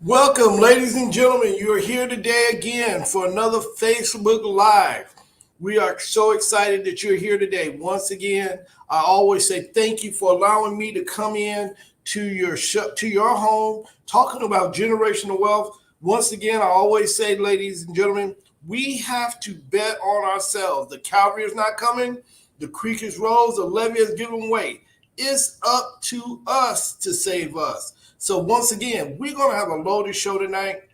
Welcome, ladies and gentlemen. You're here today again for another Facebook Live. We are so excited that you're here today. Once again, I always say thank you for allowing me to come in to your home, talking about generational wealth. Once again, I always say, ladies and gentlemen, we have to bet on ourselves. The cavalry is not coming. The creek is rose. The levee is giving way. It's up to us to save us. So once again, we're going to have a loaded show tonight.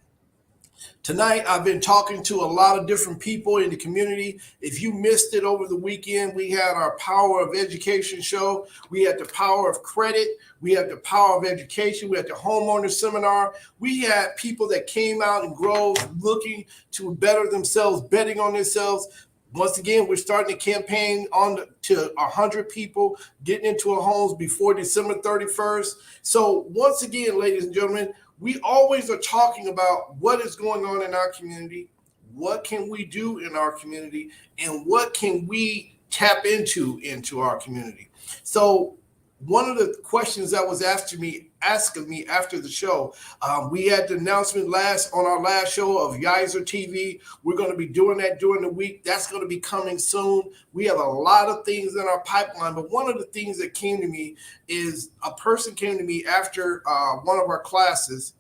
Tonight, I've been talking to a lot of different people in the community. If you missed it over the weekend, we had our Power of Education show. We had the Power of Credit. We had the Power of Education. We had the Homeowner Seminar. We had people that came out in groves looking to better themselves, betting on themselves. Once again, we're starting a campaign to 100 people getting into our homes before December 31st. So once again, ladies and gentlemen, we always are talking about what is going on in our community, what can we do in our community, and what can we tap into our community. So one of the questions that was asked of me after the show, we had the announcement on our last show of Yizer TV. We're going to be doing that during the week. That's going to be coming soon. We have a lot of things in our pipeline, but one of the things that came to me is a person came to me after one of our classes,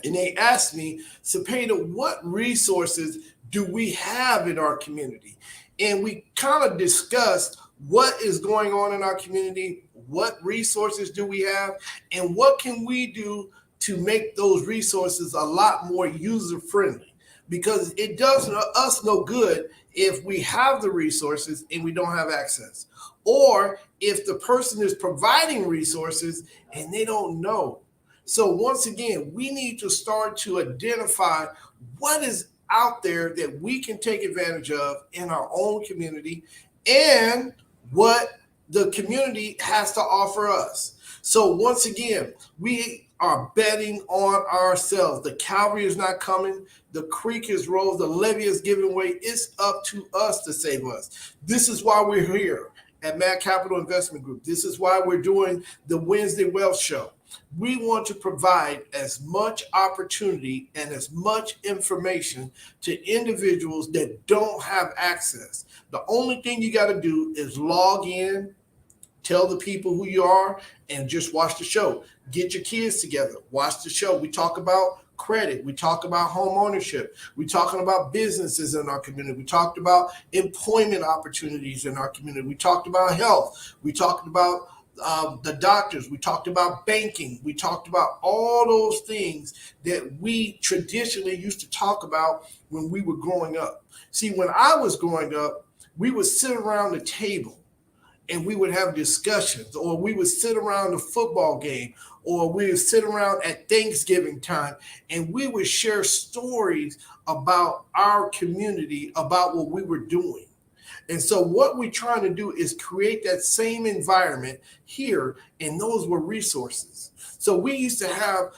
and they asked me, Cepeda, what resources do we have in our community? And we kind of discussed what is going on in our community, what resources do we have, and what can we do to make those resources a lot more user-friendly? Because it does us no good if we have the resources and we don't have access, or if the person is providing resources and they don't know. So once again, we need to start to identify what is out there that we can take advantage of in our own community and what the community has to offer us. So once again, we are betting on ourselves. The cavalry is not coming. The creek is rose. The levee is giving way. It's up to us to save us. This is why we're here at Mad Capital Investment Group. This is why we're doing the Wednesday Wealth Show. We want to provide as much opportunity and as much information to individuals that don't have access. The only thing you got to do is log in, tell the people who you are, and just watch the show. Get your kids together, watch the show. We talk about credit. We talk about home ownership. We're talking about businesses in our community. We talked about employment opportunities in our community. We talked about health. We talked about the doctors. We talked about banking. We talked about all those things that we traditionally used to talk about when we were growing up. See, when I was growing up, we would sit around the table and we would have discussions, or we would sit around the football game, or we would sit around at Thanksgiving time, and we would share stories about our community, about what we were doing. And so what we're trying to do is create that same environment here, and those were resources. So we used to have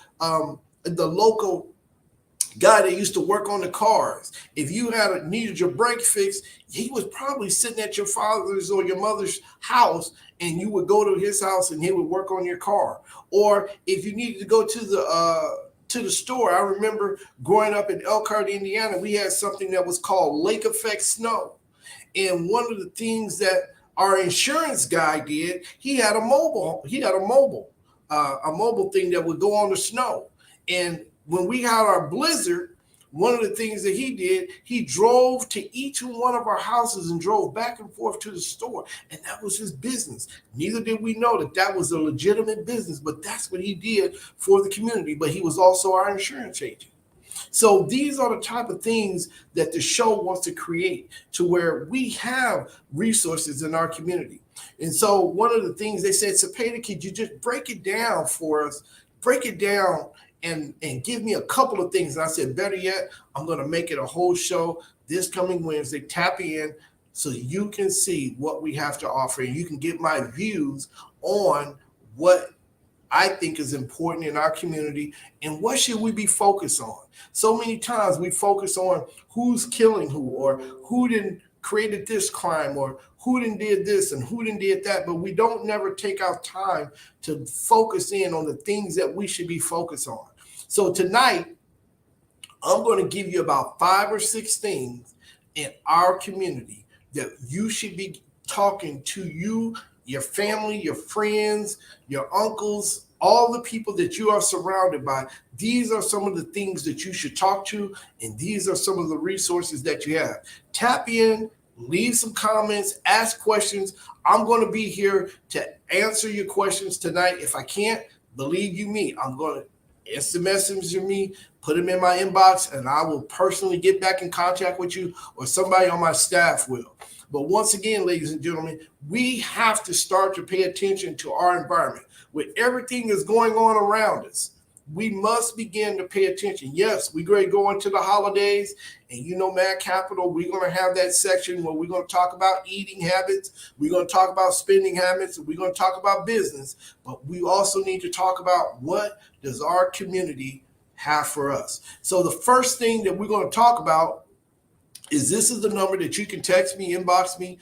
the local guy that used to work on the cars. If you needed your brake fixed, he was probably sitting at your father's or your mother's house, and you would go to his house and he would work on your car. Or if you needed to go to the store, I remember growing up in Elkhart, Indiana, we had something that was called lake effect snow. And one of the things that our insurance guy did, he had a mobile thing that would go on the snow. And when we had our blizzard, one of the things that he did, he drove to each one of our houses and drove back and forth to the store. And that was his business. Neither did we know that that was a legitimate business, but that's what he did for the community. But he was also our insurance agent. So these are the type of things that the show wants to create, to where we have resources in our community. And so one of the things they said, Cepeda, could you just break it down for us? Break it down and give me a couple of things. And I said, better yet, I'm going to make it a whole show this coming Wednesday. Tap in so you can see what we have to offer. And you can get my views on what I think is important in our community and what should we be focused on. So many times we focus on who's killing who, or who didn't created this crime, or who didn't did this and who didn't did that, but we don't never take our time to focus in on the things that we should be focused on. So tonight, I'm going to give you about 5 or 6 things in our community that you should be talking to you, your family, your friends, your uncles, all the people that you are surrounded by. These are some of the things that you should talk to, and these are some of the resources that you have. Tap in, leave some comments, ask questions. I'm going to be here to answer your questions tonight. If I can't, believe you me, I'm going to instant message me, put them in my inbox, and I will personally get back in contact with you, or somebody on my staff will. But once again, ladies and gentlemen, we have to start to pay attention to our environment. With everything that's going on around us, we must begin to pay attention. Yes, we're going to go into the holidays, and you know, Mad Capital, we're going to have that section where we're going to talk about eating habits, we're going to talk about spending habits, and we're going to talk about business. But we also need to talk about what does our community have for us. So the first thing that we're going to talk about is this is the number that you can text me, inbox me,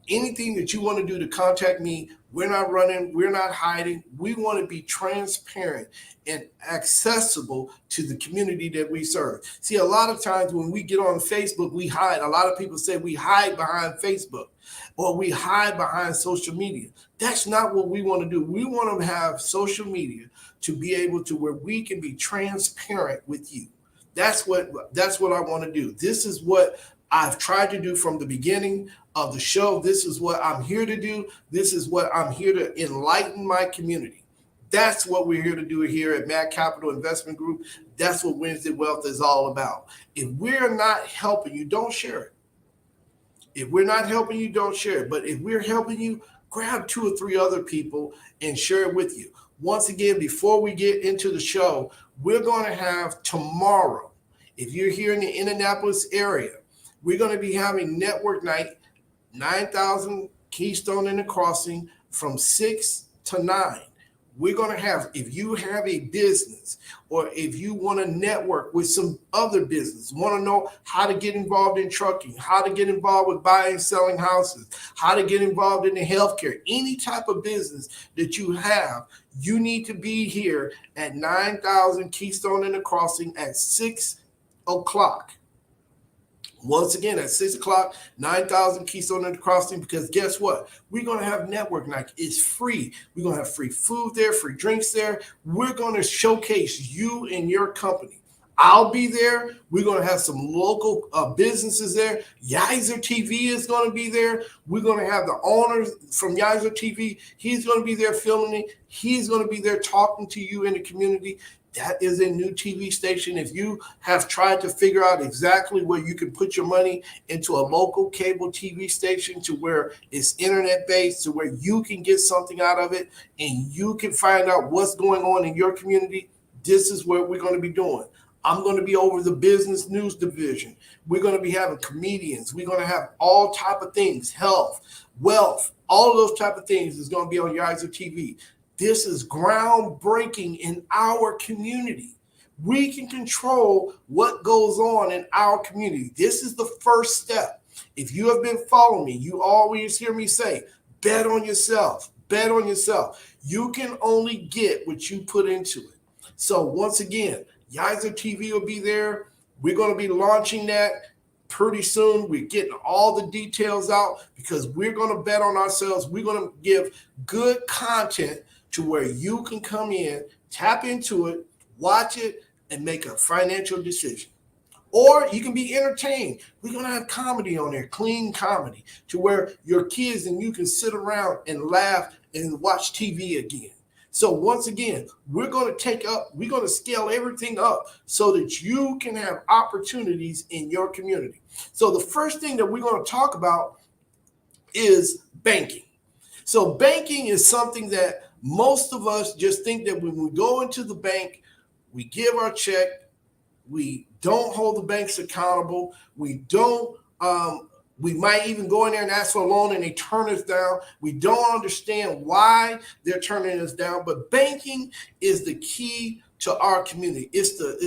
anything that you want to do to contact me. We're not running, we're not hiding. We want to be transparent and accessible to the community that we serve. See, a lot of times when we get on Facebook, we hide. A lot of people say we hide behind Facebook or we hide behind social media. That's not what we want to do. We want to have social media to be able to where we can be transparent with you. That's what I want to do. This is what I've tried to do from the beginning of the show. This is what I'm here to do. This is what I'm here to enlighten my community. That's what we're here to do here at Mad Capital Investment Group. That's what Wednesday Wealth is all about. If we're not helping you, don't share it. If we're not helping you, don't share it. But if we're helping you, grab 2 or 3 other people and share it with you. Once again, before we get into the show, we're going to have tomorrow, if you're here in the Indianapolis area, we're going to be having network night, 9,000 Keystone in the Crossing from 6 to 9. We're going to have, if you have a business or if you want to network with some other business, want to know how to get involved in trucking, how to get involved with buying and selling houses, how to get involved in the healthcare, any type of business that you have, you need to be here at 9,000 Keystone in the Crossing at 6 o'clock. Once again, at 6 o'clock, 9,000 Keystone in the Crossing, because guess what? We're going to have network night. It's free. We're going to have free food there, free drinks there. We're going to showcase you and your company. I'll be there. We're going to have some local businesses there. Yizer TV is going to be there. We're going to have the owner from Yizer TV. He's going to be there filming it. He's going to be there talking to you in the community. That is a new TV station. If you have tried to figure out exactly where you can put your money into a local cable TV station to where it's internet-based, to where you can get something out of it and you can find out what's going on in your community, this is what we're going to be doing. I'm going to be over the business news division. We're going to be having comedians. We're going to have all type of things, health, wealth, all of those type of things is going to be on Yizer TV. This is groundbreaking in our community. We can control what goes on in our community. This is the first step. If you have been following me, you always hear me say, bet on yourself, bet on yourself. You can only get what you put into it. So once again, Yizer TV will be there. We're going to be launching that pretty soon. We're getting all the details out because we're going to bet on ourselves. We're going to give good content to where you can come in, tap into it, watch it, and make a financial decision. Or you can be entertained. We're going to have comedy on there, clean comedy, to where your kids and you can sit around and laugh and watch TV again. So once again, we're going to scale everything up so that you can have opportunities in your community. So the first thing that we're going to talk about is banking. So banking is something that most of us just think that when we go into the bank, we give our check, we don't hold the banks accountable, we might even go in there and ask for a loan and they turn us down. We don't understand why they're turning us down, but banking is the key to our community. It's the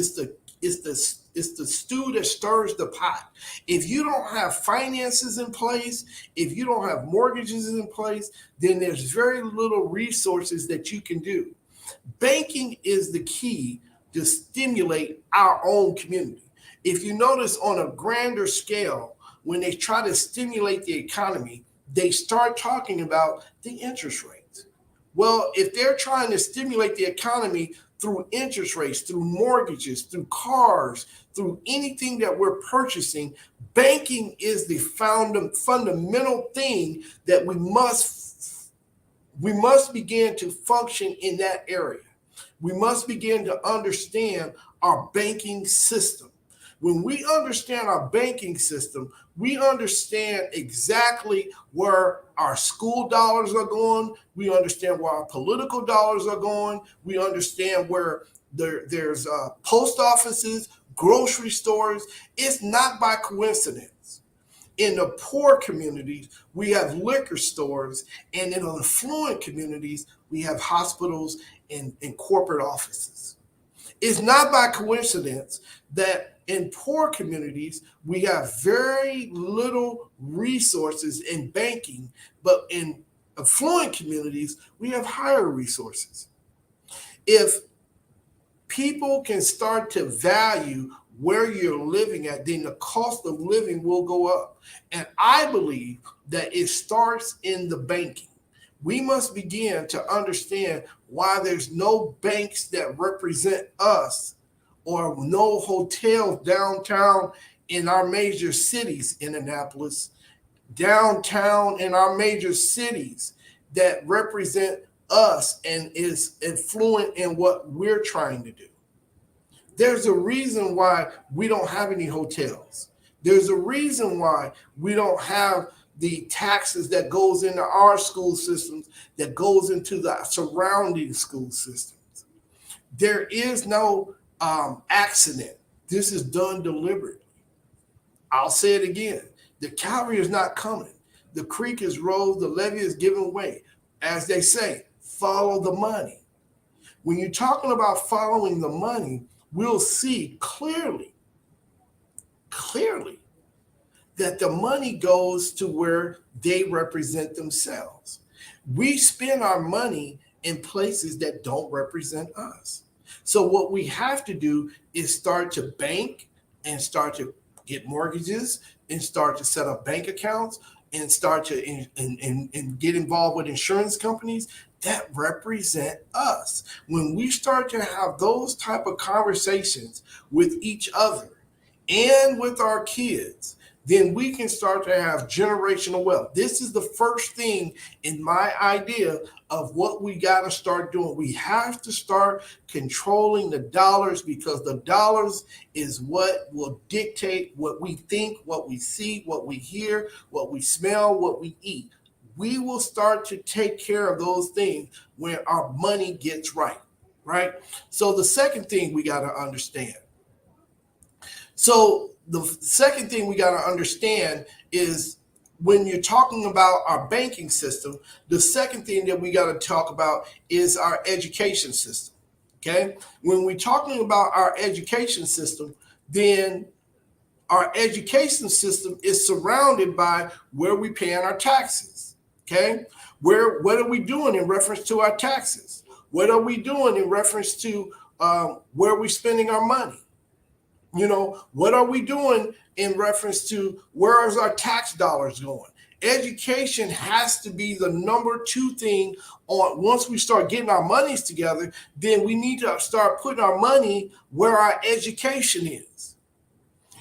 stew that stirs the pot. If you don't have finances in place, if you don't have mortgages in place, then there's very little resources that you can do. Banking is the key to stimulate our own community. If you notice on a grander scale, when they try to stimulate the economy, they start talking about the interest rates. Well, if they're trying to stimulate the economy through interest rates, through mortgages, through cars, through anything that we're purchasing, banking is the fundamental thing that we must begin to function in that area. We must begin to understand our banking system. When we understand our banking system, we understand exactly where our school dollars are going. We understand where our political dollars are going. We understand where there's post offices, grocery stores. It's not by coincidence. In the poor communities, we have liquor stores, and in the affluent communities, we have hospitals and corporate offices. It's not by coincidence that in poor communities, we have very little resources in banking, but in affluent communities, we have higher resources. If people can start to value where you're living at, then the cost of living will go up. And I believe that it starts in the banking. We must begin to understand why there's no banks that represent us or no hotels downtown in our major cities, Indianapolis, downtown in our major cities that represent us and is influent in what we're trying to do. There's a reason why we don't have any hotels. There's a reason why we don't have the taxes that goes into our school systems that goes into the surrounding school systems. There is no accident. This is done deliberately. I'll say it again. The cavalry is not coming. The creek is rose, the levee is given way. As they say, follow the money. When you're talking about following the money, we'll see clearly that the money goes to where they represent themselves. We spend our money in places that don't represent us. So what we have to do is start to bank and start to get mortgages and start to set up bank accounts and start to and get involved with insurance companies that represent us. When we start to have those type of conversations with each other and with our kids, then we can start to have generational wealth. This is the first thing in my idea of what we got to start doing. We have to start controlling the dollars, because the dollars is what will dictate what we think, what we see, what we hear, what we smell, what we eat. We will start to take care of those things when our money gets right, right? So the second thing we got to understand. So the second thing we got to understand is when you're talking about our banking system, the second thing that we got to talk about is our education system. Okay. When we're talking about our education system, then our education system is surrounded by where we paying our taxes. Okay. What are we doing in reference to our taxes? What are we doing in reference to where we're spending our money? You know, what are we doing in reference to where is our tax dollars going? Education has to be the number two thing on. Once we start getting our monies together, then we need to start putting our money where our education is.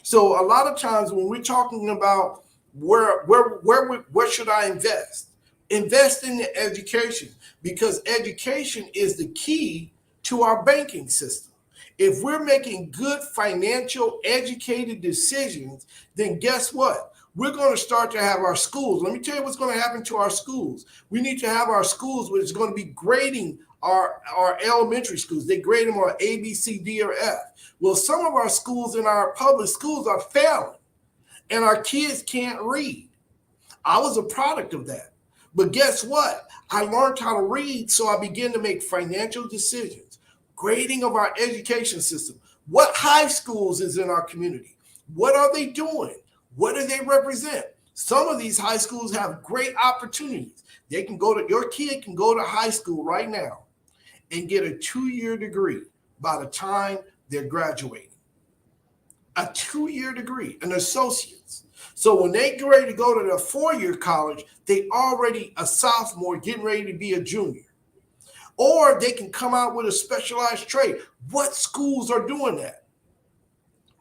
So a lot of times when we're talking about where should I invest? Invest in the education, because education is the key to our banking system. If we're making good financial educated decisions, then guess what? We're going to start to have our schools. Let me tell you what's going to happen to our schools. We need to have our schools which is going to be grading our elementary schools. They grade them on A, B, C, D, or F. Well, some of our schools in our public schools are failing, and our kids can't read. I was a product of that. But guess what? I learned how to read, so I began to make financial decisions. Grading of our education system. What high schools is in our community? What are they doing? What do they represent? Some of these high schools have great opportunities. Your kid can go to high school right now and get a 2-year degree. by the time they're graduating. A 2-year degree, an associate's. So when they get ready to go to the 4-year college, they already a sophomore getting ready to be a junior. Or they can come out with a specialized trade. What schools are doing that?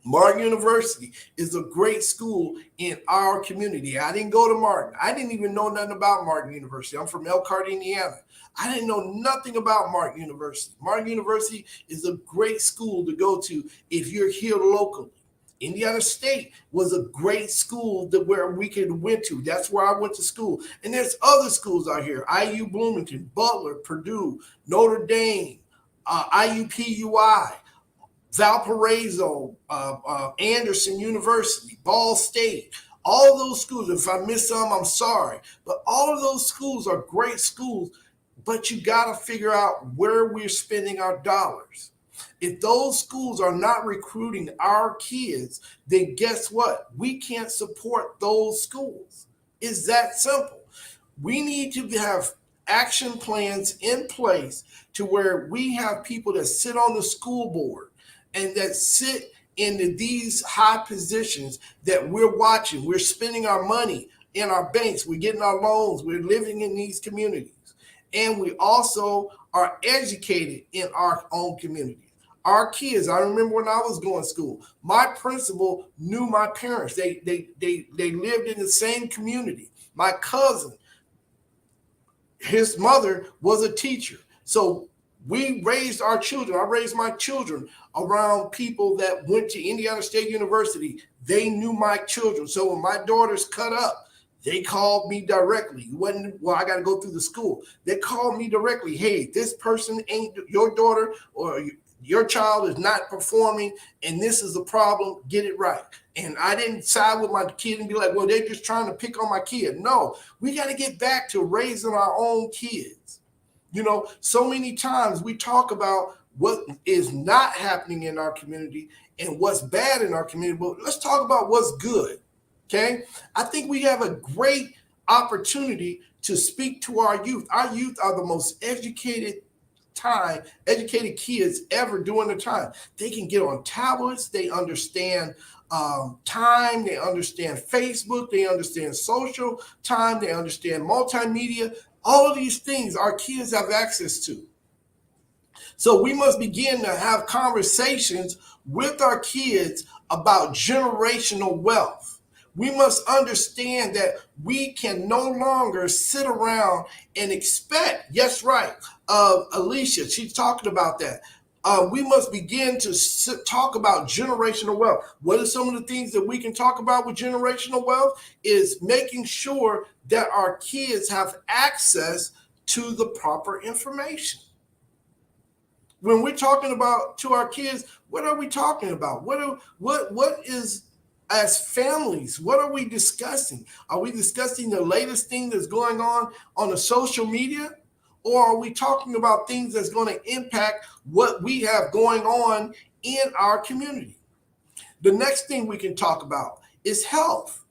Martin University is a great school in our community. I didn't go to Martin. I didn't even know nothing about Martin University. I'm from Elkhart, Indiana. I didn't know nothing about Martin University. Martin University is a great school to go to if you're here locally. Indiana State was a great school where we could went to. That's where I went to school. And there's other schools out here: IU Bloomington, Butler, Purdue, Notre Dame, IUPUI, Valparaiso, Anderson University, Ball State. All of those schools, if I miss some, I'm sorry. But all of those schools are great schools, but you got to figure out where we're spending our dollars. If those schools are not recruiting our kids, then guess what? We can't support those schools. It's that simple. We need to have action plans in place to where we have people that sit on the school board and that sit in these high positions that we're watching. We're spending our money in our banks. We're getting our loans. We're living in these communities. And we also are educated in our own community. Our kids, I remember when I was going to school, my principal knew my parents. They lived in the same community. My cousin, his mother was a teacher. So we raised our children. I raised my children around people that went to Indiana State University. They knew my children. So when my daughters cut up, they called me directly. It wasn't, well, I got to go through the school. They called me directly. Hey, this person ain't your daughter, or your child is not performing, and this is a problem. Get it right. And I didn't side with my kid and be like, well, they're just trying to pick on my kid. No, we got to get back to raising our own kids. You know, so many times we talk about what is not happening in our community and what's bad in our community, but let's talk about what's good. Okay, I think we have a great opportunity to speak to our youth. Our youth are the most educated kids ever during the time. They can get on tablets. They understand time. They understand Facebook. They understand social time. They understand multimedia. All of these things our kids have access to. So we must begin to have conversations with our kids about generational wealth. We must understand that we can no longer sit around and expect, yes, right, Alicia, she's talking about that. We must begin to talk about generational wealth. What are some of the things that we can talk about with generational wealth? Is making sure that our kids have access to the proper information. When we're talking about to our kids, what are we talking about? What is, as families, what are we discussing? Are we discussing the latest thing that's going on the social media? Or are we talking about things that's going to impact what we have going on in our community? The next thing we can talk about is health.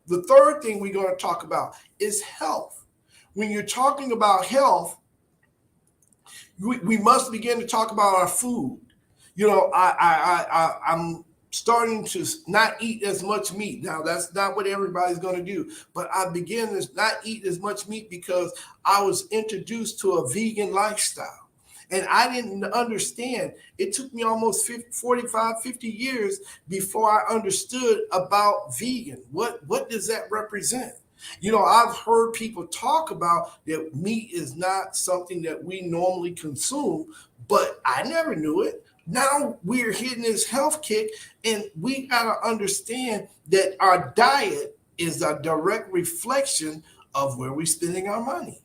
The third thing we're going to talk about is health. When you're talking about health, we must begin to talk about our food. You know, I'm starting to not eat as much meat. Now, that's not what everybody's going to do, but I began to not eat as much meat because I was introduced to a vegan lifestyle. And I didn't understand. It took me almost 45, 50 years before I understood about vegan. What does that represent? You know, I've heard people talk about that meat is not something that we normally consume, but I never knew it. Now we're hitting this health kick, and we got to understand that our diet is a direct reflection of where we're spending our money.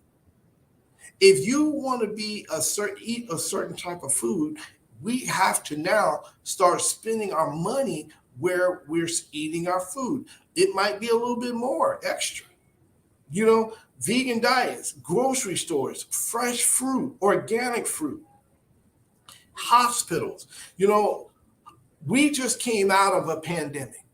If you want to eat a certain type of food, we have to now start spending our money where we're eating our food. It might be a little bit more extra. You know, vegan diets, grocery stores, fresh fruit, organic fruit, hospitals. You know, we just came out of a pandemic.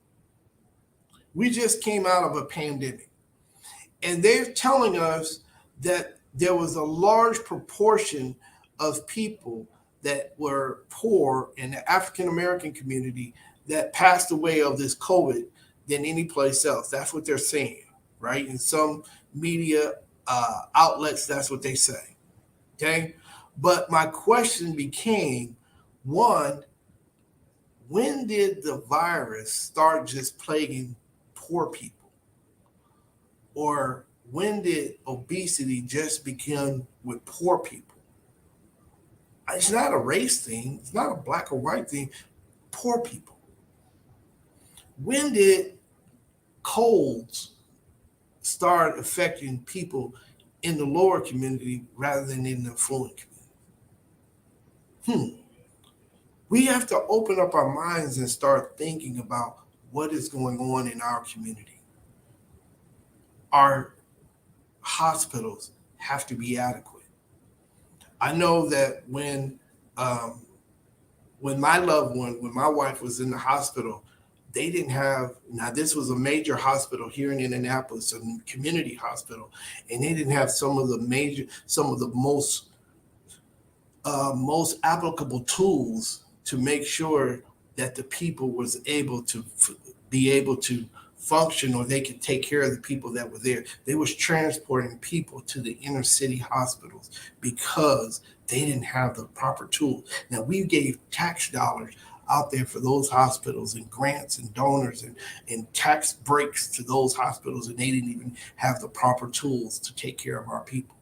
And they're telling us that there was a large proportion of people that were poor in the African American community that passed away of this COVID than any place else. That's what they're saying, right? In some media outlets, that's what they say. Okay. But my question became, one, when did the virus start just plaguing poor people? Or when did obesity just begin with poor people? It's not a race thing, it's not a black or white thing. Poor people. When did colds start affecting people in the lower community rather than in the affluent community? We have to open up our minds and start thinking about what is going on in our community. Our hospitals have to be adequate. I know that when my loved one, when my wife was in the hospital, they didn't have, now this was a major hospital here in Indianapolis, a community hospital, and they didn't have some of the most applicable tools to make sure that the people was able to be able to function, or they could take care of the people that were there. They was transporting people to the inner city hospitals because they didn't have the proper tools. Now, we gave tax dollars out there for those hospitals, and grants and donors and tax breaks to those hospitals, and they didn't even have the proper tools to take care of our people.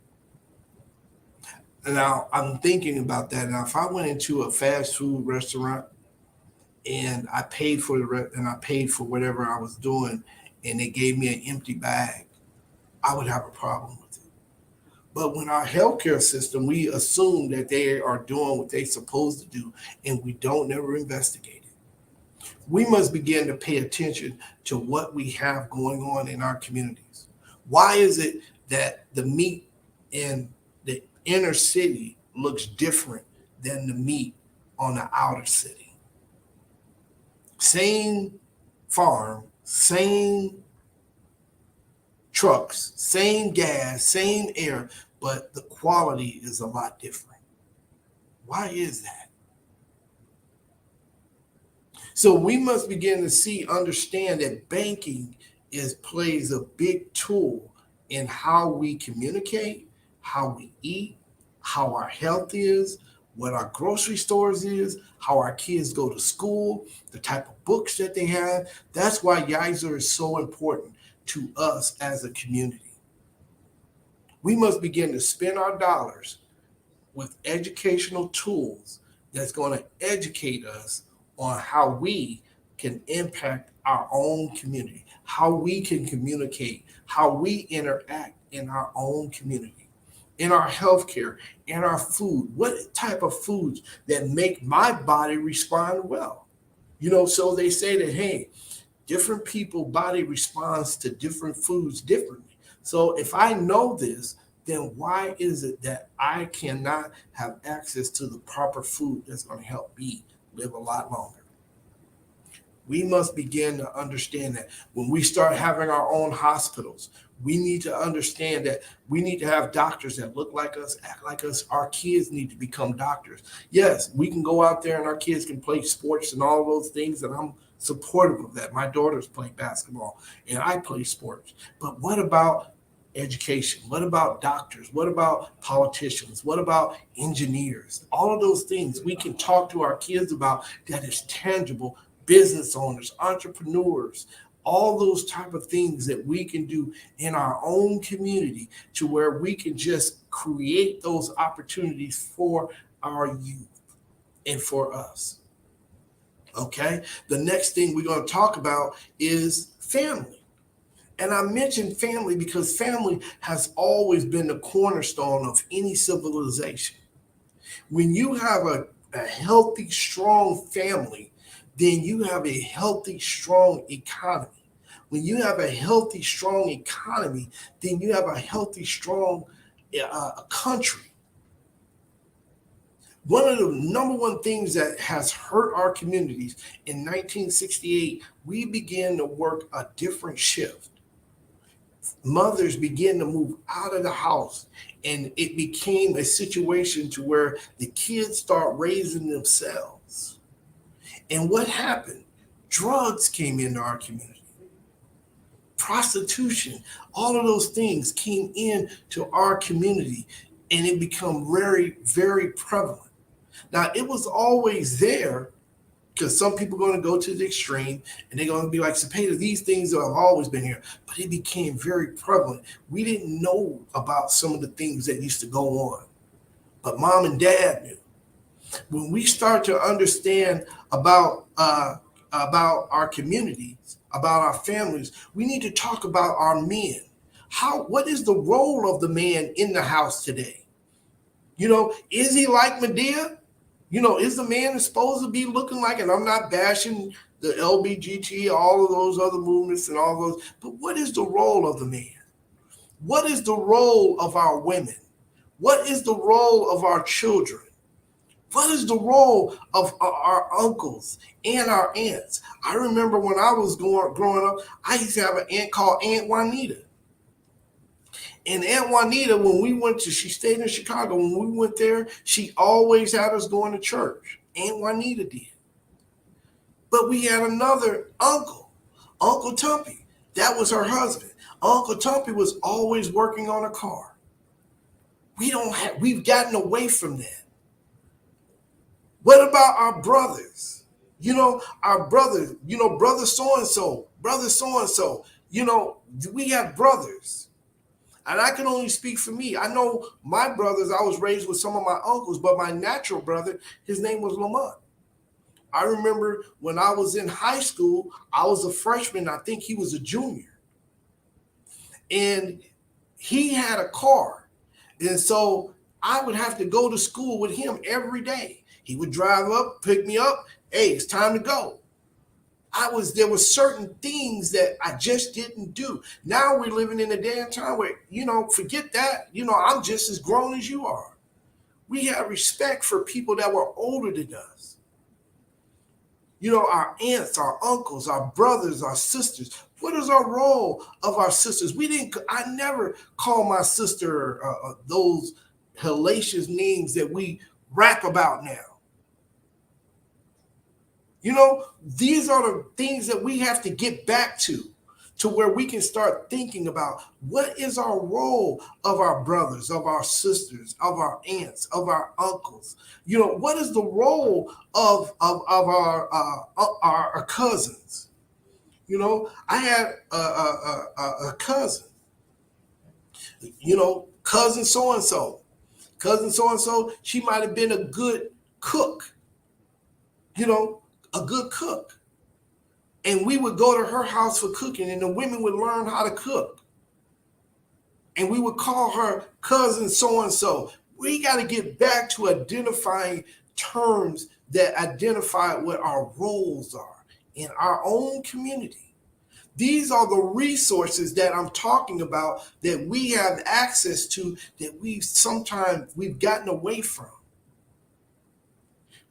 And now I'm thinking about that. Now, if I went into a fast food restaurant and I paid for whatever I was doing, and they gave me an empty bag, I would have a problem with it. But when our healthcare system, we assume that they are doing what they're supposed to do, and we don't never investigate it. We must begin to pay attention to what we have going on in our communities. Why is it that the meat in the inner city looks different than the meat on the outer city? Same farm, same trucks, same gas, same air, but the quality is a lot different. Why is that? So we must begin to understand that banking plays a big tool in how we communicate, how we eat, how our health is, what our grocery stores is, how our kids go to school, the type of books that they have. That's why Yizer is so important to us as a community. We must begin to spend our dollars with educational tools that's going to educate us on how we can impact our own community, how we can communicate, how we interact in our own community, in our healthcare, in our food. What type of foods that make my body respond well? So they say that, hey, different people body responds to different foods differently. So if I know this, then why is it that I cannot have access to the proper food that's going to help me live a lot longer? We must begin to understand that when we start having our own hospitals, we need to understand that we need to have doctors that look like us, act like us. Our kids need to become doctors. Yes, we can go out there and our kids can play sports and all those things, and I'm supportive of that. My daughters play basketball and I play sports. But what about education? What about doctors? What about politicians? What about engineers? All of those things we can talk to our kids about that is tangible. Business owners, entrepreneurs, all those type of things that we can do in our own community to where we can just create those opportunities for our youth and for us. Okay, the next thing we're going to talk about is family. And I mentioned family because family has always been the cornerstone of any civilization. When you have a healthy, strong family, then you have a healthy, strong economy. When you have a healthy, strong economy, then you have a healthy, strong country. One of the number one things that has hurt our communities in 1968, we began to work a different shift. mothers began to move out of the house, and it became a situation to where the kids start raising themselves. And what happened? Drugs came into our community, prostitution, all of those things came into our community, and it became very, very prevalent. Now, it was always there, because some people are going to go to the extreme and they're going to be like, Cepeda, these things have always been here. But it became very prevalent. We didn't know about some of the things that used to go on, but mom and dad knew. When we start to understand about our communities, about our families, we need to talk about our men. What is the role of the man in the house today? Is he like Medea? Is the man supposed to be looking like, and I'm not bashing the LBGT, all of those other movements and all those, but what is the role of the man? What is the role of our women? What is the role of our children? What is the role of our uncles and our aunts? I remember when I was growing up, I used to have an aunt called Aunt Juanita. And Aunt Juanita, she stayed in Chicago. When we went there, she always had us going to church. Aunt Juanita did. But we had another uncle, Uncle Tumpy. That was her husband. Uncle Tumpy was always working on a car. We've gotten away from that. What about our brothers? Our brothers, brother so-and-so, we have brothers. And I can only speak for me. I know my brothers, I was raised with some of my uncles, but my natural brother, his name was Lamont. I remember when I was in high school, I was a freshman. I think he was a junior. And he had a car. And so I would have to go to school with him every day. He would drive up, pick me up. Hey, it's time to go. There were certain things that I just didn't do. Now we're living in a day and time where, forget that. I'm just as grown as you are. We have respect for people that were older than us. Our aunts, our uncles, our brothers, our sisters. What is our role of our sisters? I never call my sister those hellacious names that we rap about now. These are the things that we have to get back to where we can start thinking about what is our role of our brothers, of our sisters, of our aunts, of our uncles. What is the role of our cousins? I had a cousin, cousin so-and-so. Cousin so-and-so, she might have been a good cook, a good cook. And we would go to her house for cooking, and the women would learn how to cook. And we would call her cousin so-and-so. We got to get back to identifying terms that identify what our roles are in our own community. These are the resources that I'm talking about that we have access to that we've gotten away from.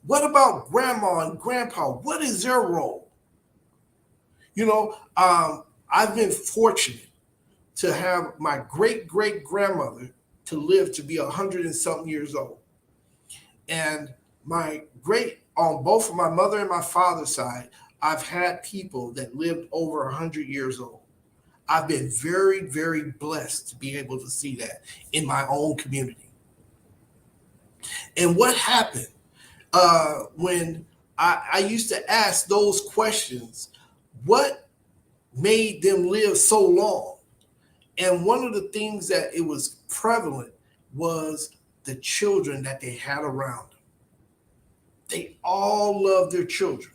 What about grandma and grandpa? What is their role? I've been fortunate to have my great-great-grandmother to live to be 100 and something years old. And on both of my mother and my father's side, I've had people that lived over 100 years old. I've been very, very blessed to be able to see that in my own community. And what happened when I used to ask those questions, what made them live so long? And one of the things that it was prevalent was the children that they had around them. They all loved their children.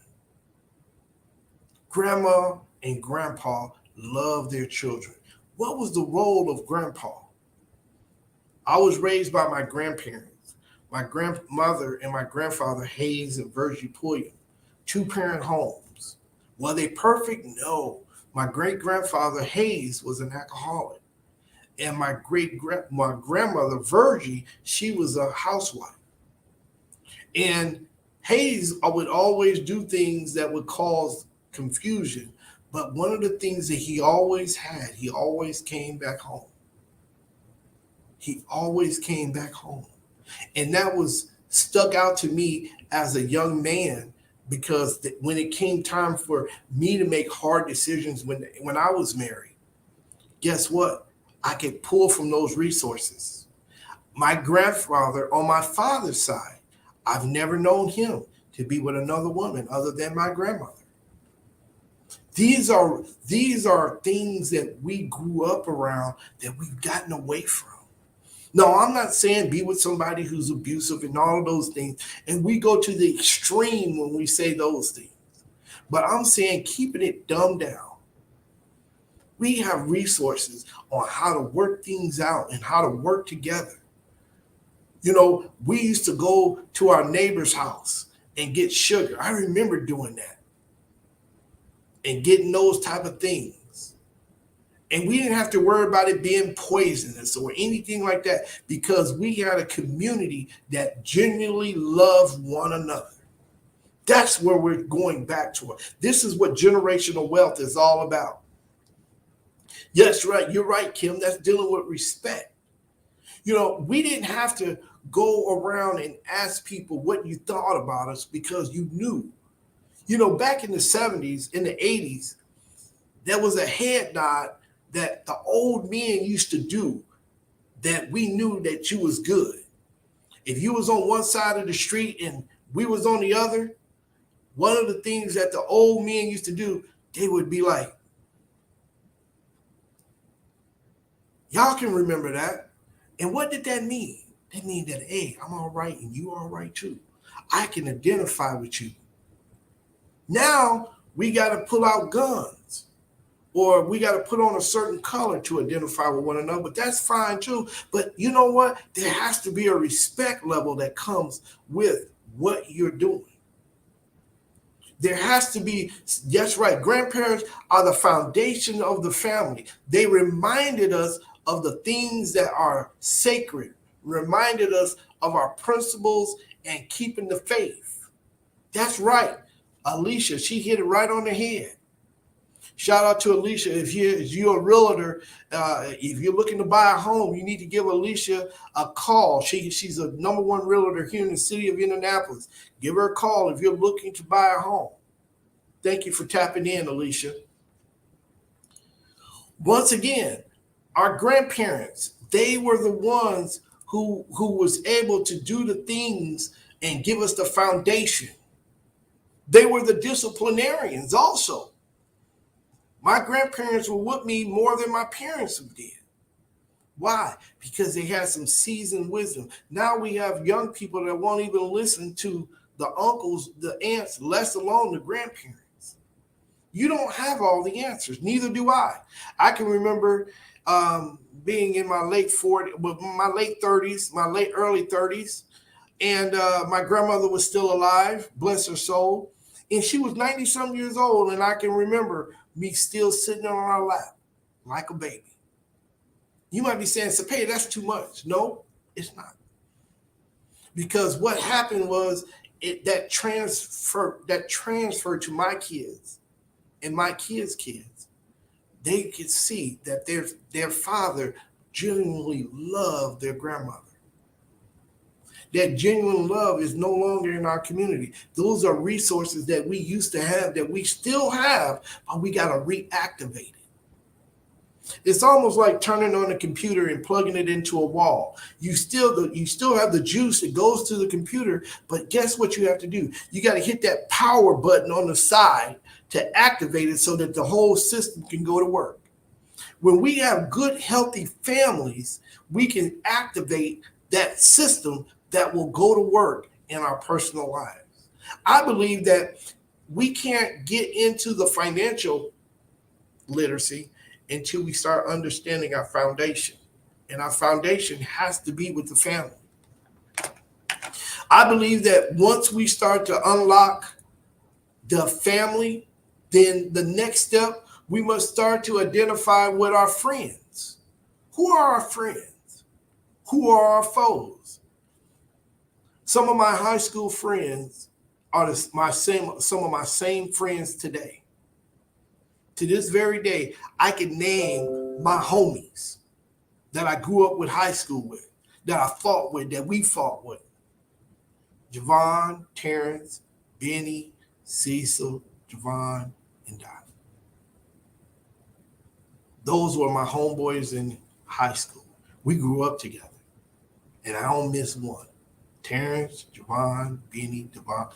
Grandma and grandpa loved their children. What was the role of grandpa? I was raised by my grandparents, my grandmother and my grandfather, Hayes and Virgie Pulliam, 2-parent homes. Were they perfect? No. My great-grandfather, Hayes, was an alcoholic. And my grandmother, Virgie, she was a housewife. And Hayes would always do things that would cause confusion, But one of the things that he always had, he always came back home. He always came back home. And that was stuck out to me as a young man because when it came time for me to make hard decisions when I was married, guess what? I could pull from those resources. My grandfather on my father's side, I've never known him to be with another woman other than my grandmother. These are things that we grew up around that we've gotten away from. No, I'm not saying be with somebody who's abusive and all of those things. And we go to the extreme when we say those things. But I'm saying keeping it dumbed down. We have resources on how to work things out and how to work together. We used to go to our neighbor's house and get sugar. I remember doing that and getting those type of things. And we didn't have to worry about it being poisonous or anything like that because we had a community that genuinely loved one another. That's where we're going back to. This is what generational wealth is all about. Yes, right. You're right, Kim. That's dealing with respect. We didn't have to go around and ask people what you thought about us because you knew. Back in the 70s, in the 80s, there was a head nod that the old men used to do that we knew that you was good. If you was on one side of the street and we was on the other, one of the things that the old men used to do, they would be like, y'all can remember that. And what did that mean? That means that, hey, I'm all right and you all right too. I can identify with you. Now we got to pull out guns or we got to put on a certain color to identify with one another, but that's fine too. But you know what? There has to be a respect level that comes with what you're doing. There has to be, that's right, grandparents are the foundation of the family. They reminded us of the things that are sacred, reminded us of our principles and keeping the faith. That's right. Alicia, she hit it right on the head. Shout out to Alicia. If you're a realtor, if you're looking to buy a home, you need to give Alicia a call. She's a number one realtor here in the city of Indianapolis. Give her a call if you're looking to buy a home. Thank you for tapping in, Alicia. Once again, our grandparents, they were the ones who was able to do the things and give us the foundation. They were the disciplinarians also. My grandparents were with me more than my parents did. Why? Because they had some seasoned wisdom. Now we have young people that won't even listen to the uncles, the aunts, less alone the grandparents. You don't have all the answers. Neither do I. I can remember being in my late 40s, my late 30s, early 30s, and my grandmother was still alive, bless her soul. And she was 90-some years old, and I can remember me still sitting on her lap like a baby. You might be saying, Cepeda, that's too much. No, it's not. Because what happened was that transferred to my kids and my kids' kids. They could see that their father genuinely loved their grandmother. That genuine love is no longer in our community. Those are resources that we used to have, that we still have, but we got to reactivate it. It's almost like turning on a computer and plugging it into a wall. You still have the juice that goes to the computer, but guess what you have to do? You got to hit that power button on the side to activate it so that the whole system can go to work. When we have good, healthy families, we can activate that system that will go to work in our personal lives. I believe that we can't get into the financial literacy until we start understanding our foundation. And our foundation has to be with the family. I believe that once we start to unlock the family, then the next step, we must start to identify with our friends. Who are our friends? Who are our foes? Some of my high school friends are some of my same friends today. To this very day, I can name my homies that I grew up with, high school with, that I fought with, that we fought with. Javon, Terrence, Benny, Cecil, Javon, and Don. Those were my homeboys in high school. We grew up together. And I don't miss one. Terrence, Javon, Benny, Devon,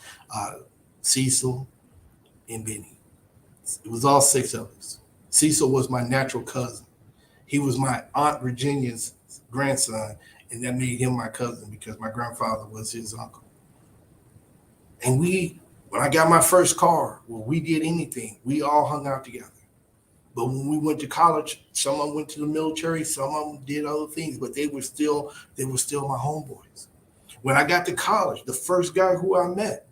Cecil, and Benny. It was all 6 of us. Cecil was my natural cousin. He was my Aunt Virginia's grandson, and that made him my cousin because my grandfather was his uncle. And when I got my first car, well, we did anything. We all hung out together. But when we went to college, some of them went to the military, some of them did other things, but they were still my homeboys. When I got to college, the first guy who I met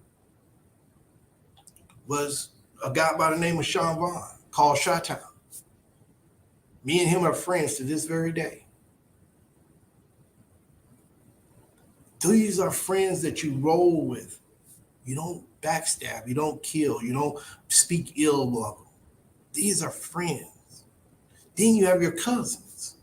was a guy by the name of Sean Vaughn, called Chi-Town. Me and him are friends to this very day. These are friends that you roll with. You don't backstab, you don't kill, you don't speak ill of them. These are friends. Then you have your cousins.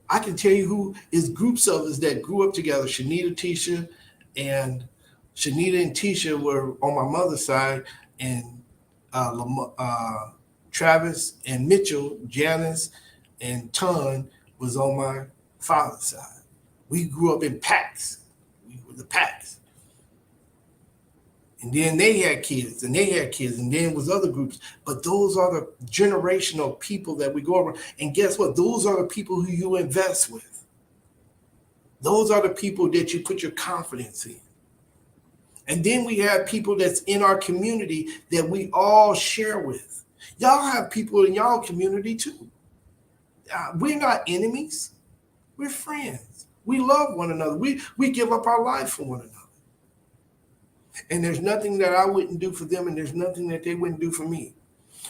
I can tell you who is groups of us that grew up together. Shanita, Tisha, and Tisha were on my mother's side, and Travis and Mitchell, Janice, and Ton was on my father's side. We grew up in packs. We were the packs. And then they had kids, and then it was other groups. But those are the generational people that we go around. And guess what? Those are the people who you invest with. Those are the people that you put your confidence in. And then we have people that's in our community that we all share with. Y'all have people in y'all community too. We're not enemies. We're friends. We love one another. We give up our life for one another. And there's nothing that I wouldn't do for them, and there's nothing that they wouldn't do for me.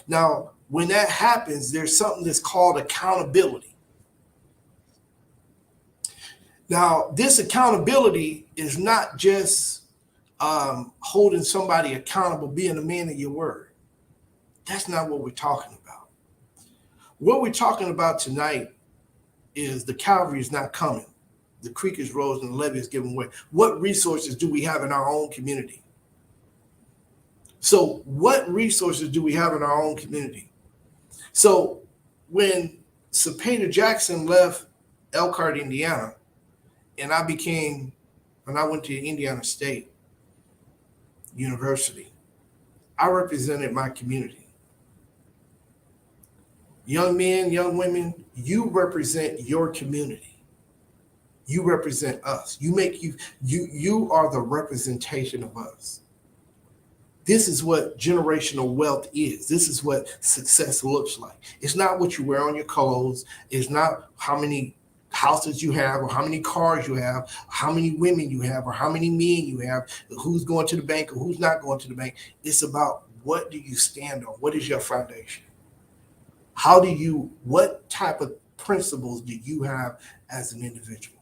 Now, when that happens, there's something that's called accountability. Now, this accountability is not just holding somebody accountable, being a man of your word. That's not what we're talking about. What we're talking about tonight is the cavalry is not coming. The creek is rose and the levee is given way. What resources do we have in our own community? So what resources do we have in our own community? So when Cepeda Jackson left Elkhart, Indiana, and I went to Indiana State University, I represented my community. Young men, young women, you represent your community. You represent us. You are the representation of us. This is what generational wealth is. This is what success looks like. It's not what you wear on your clothes. It's not how many houses you have or how many cars you have, how many women you have or how many men you have, who's going to the bank or who's not going to the bank. It's about what do you stand on? What is your foundation? What type of principles do you have as an individual?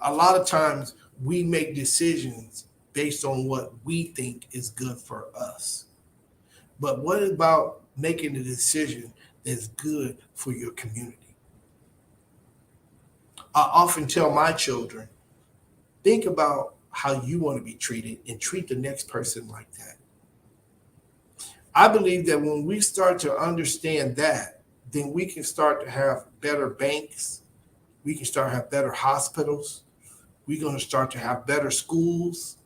A lot of times we make decisions based on what we think is good for us. But what about making a decision that's good for your community? I often tell my children, think about how you want to be treated and treat the next person like that. I believe that when we start to understand that, then we can start to have better banks. We can start to have better hospitals. We're going to start to have better schools.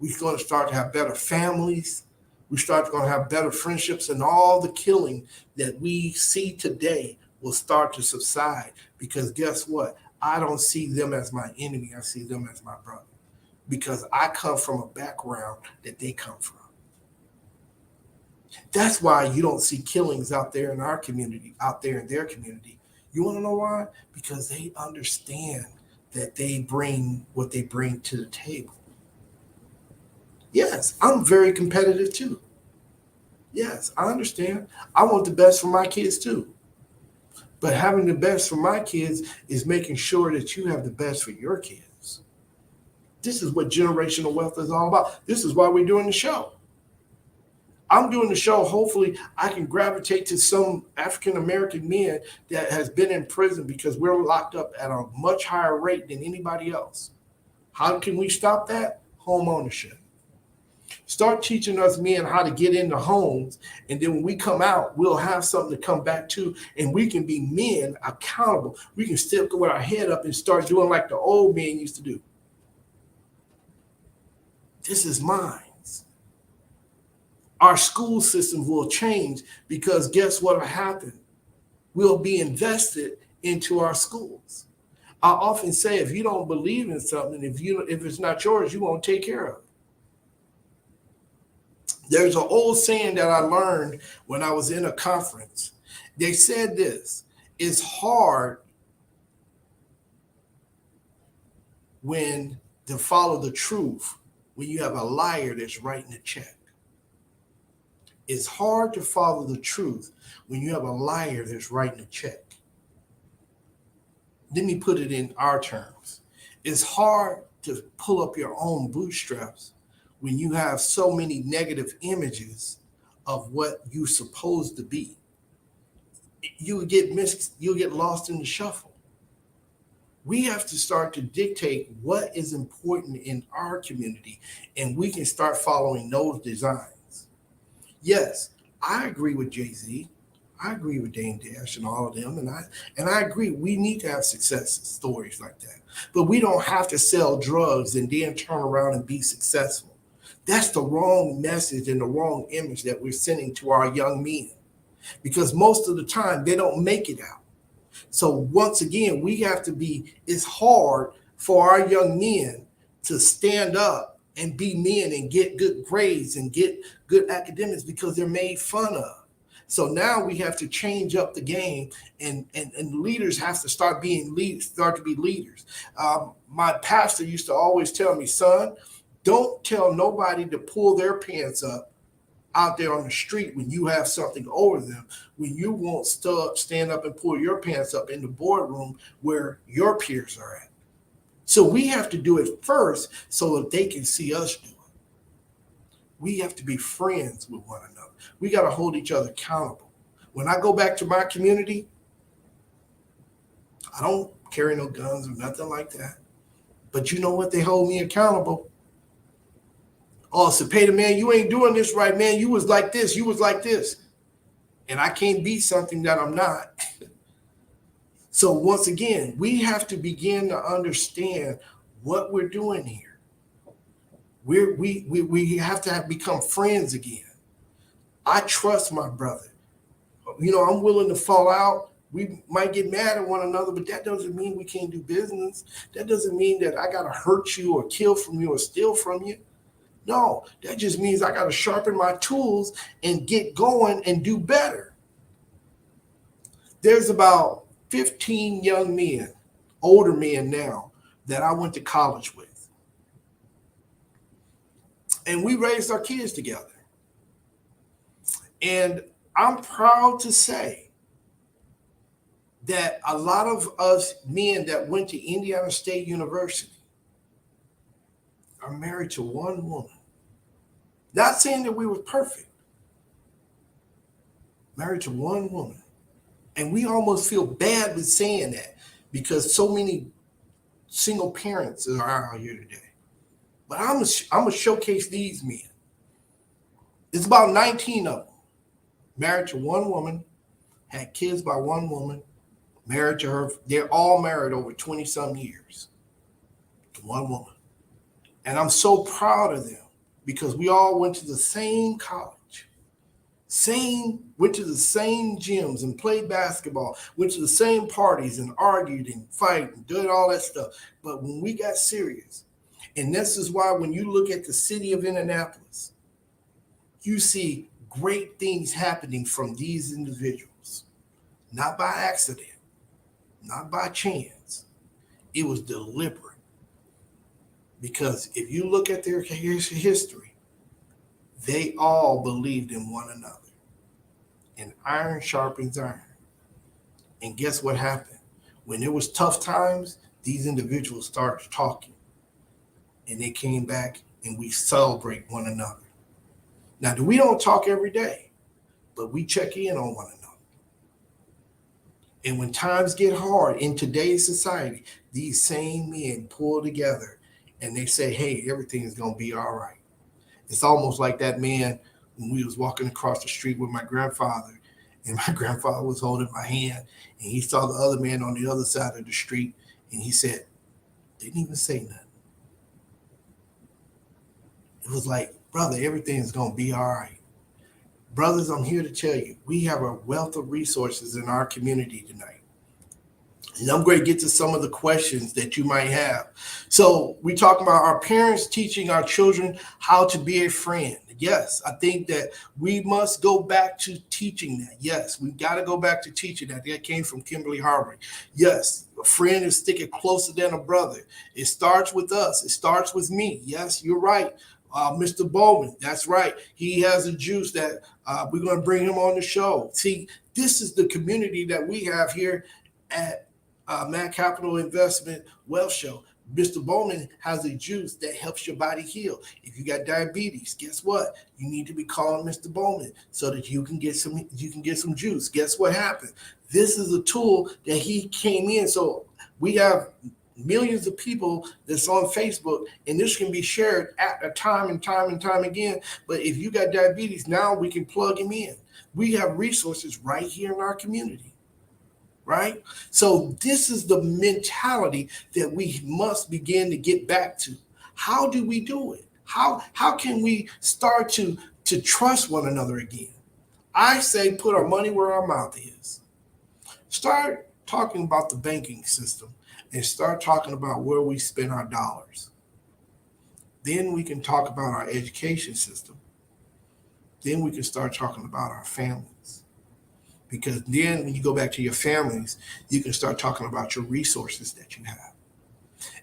We're going to start to have better families. We start going to have better friendships, and all the killing that we see today will start to subside, because guess what? I don't see them as my enemy. I see them as my brother, because I come from a background that they come from. That's why you don't see killings out there in our community, out there in their community. You want to know why? Because they understand that they bring what they bring to the table. Yes, I'm very competitive too. Yes, I understand. I want the best for my kids too. But having the best for my kids is making sure that you have the best for your kids. This is what generational wealth is all about. This is why we're doing the show. I'm doing the show. Hopefully, I can gravitate to some African American men that has been in prison because we're locked up at a much higher rate than anybody else. How can we stop that? Home ownership. Start teaching us men how to get into homes, and then when we come out, we'll have something to come back to, and we can be men accountable. We can still go with our head up and start doing like the old men used to do. This is mine. Our school systems will change because guess what will happen? We'll be invested into our schools. I often say, if you don't believe in something, if it's not yours, you won't take care of it. There's an old saying that I learned when I was in a conference. They said this: it's hard to follow the truth when you have a liar that's writing a check. It's hard to follow the truth when you have a liar that's writing a check. Let me put it in our terms. It's hard to pull up your own bootstraps when you have so many negative images of what you're supposed to be. You'll get lost in the shuffle. We have to start to dictate what is important in our community, and we can start following those designs. Yes, I agree with Jay-Z. I agree with Dame Dash and all of them, and I agree we need to have success stories like that. But we don't have to sell drugs and then turn around and be successful. That's the wrong message and the wrong image that we're sending to our young men, because most of the time they don't make it out. So once again, we have to be, it's hard for our young men to stand up and be men and get good grades and get good academics because they're made fun of. So now we have to change up the game, and leaders have to start being leaders, start to be leaders. My pastor used to always tell me, son, don't tell nobody to pull their pants up out there on the street when you have something over them, when you won't stand up and pull your pants up in the boardroom where your peers are at. So we have to do it first so that they can see us do it. We have to be friends with one another. We got to hold each other accountable. When I go back to my community, I don't carry no guns or nothing like that. But you know what? They hold me accountable. Oh, Cepeda, man, you ain't doing this right, man. You was like this. You was like this. And I can't be something that I'm not. So once again, we have to begin to understand what we're doing here. We have to become friends again. I trust my brother. You know, I'm willing to fall out. We might get mad at one another, but that doesn't mean we can't do business. That doesn't mean that I got to hurt you or kill from you or steal from you. No, that just means I got to sharpen my tools and get going and do better. There's about 15 young men, older men now, that I went to college with. And we raised our kids together. And I'm proud to say that a lot of us men that went to Indiana State University are married to one woman. Not saying that we were perfect. Married to one woman. And we almost feel bad with saying that because so many single parents are out here today. But I'm going to showcase these men. It's about 19 of them. Married to one woman, had kids by one woman, married to her. They're all married over 20-some years to one woman. And I'm so proud of them because we all went to the same college, went to the same gyms and played basketball, went to the same parties and argued and fight and did all that stuff. But when we got serious, and this is why when you look at the city of Indianapolis, you see great things happening from these individuals, not by accident, not by chance. It was deliberate. Because if you look at their history, they all believed in one another. And iron sharpens iron. And guess what happened? When it was tough times, these individuals started talking. and they came back and we celebrate one another. Now, we don't talk every day, but we check in on one another. And when times get hard in today's society, these same men pull together and they say, hey, everything is going to be all right. It's almost like that man when we was walking across the street with my grandfather, and my grandfather was holding my hand, and he saw the other man on the other side of the street, and he said, didn't even say nothing. It was like, brother, everything's going to be all right. Brothers, I'm here to tell you, we have a wealth of resources in our community tonight. And I'm going to get to some of the questions that you might have. So we talk about our parents teaching our children how to be a friend. Yes, I think that we must go back to teaching that. Yes, we got to go back to teaching that. That came from Kimberly Harvard. Yes, a friend is sticking closer than a brother. It starts with us. It starts with me. Yes, you're right. Mr. Bowman, that's right. He has a juice that we're going to bring him on the show. See, this is the community that we have here at Mac Capital Investment Wealth Show. Mr. Bowman has a juice that helps your body heal. If you got diabetes, guess what? You need to be calling Mr. Bowman so that you can get some juice. Guess what happened? This is a tool that he came in. So we have millions of people that's on Facebook, and this can be shared at a time and time again. But if you got diabetes, now we can plug him in. We have resources right here in our community. Right? So this is the mentality that we must begin to get back to. How do we do it? How can we start to trust one another again? I say put our money where our mouth is. Start talking about the banking system and start talking about where we spend our dollars. Then we can talk about our education system. Then we can start talking about our families. Because then when you go back to your families, you can start talking about your resources that you have.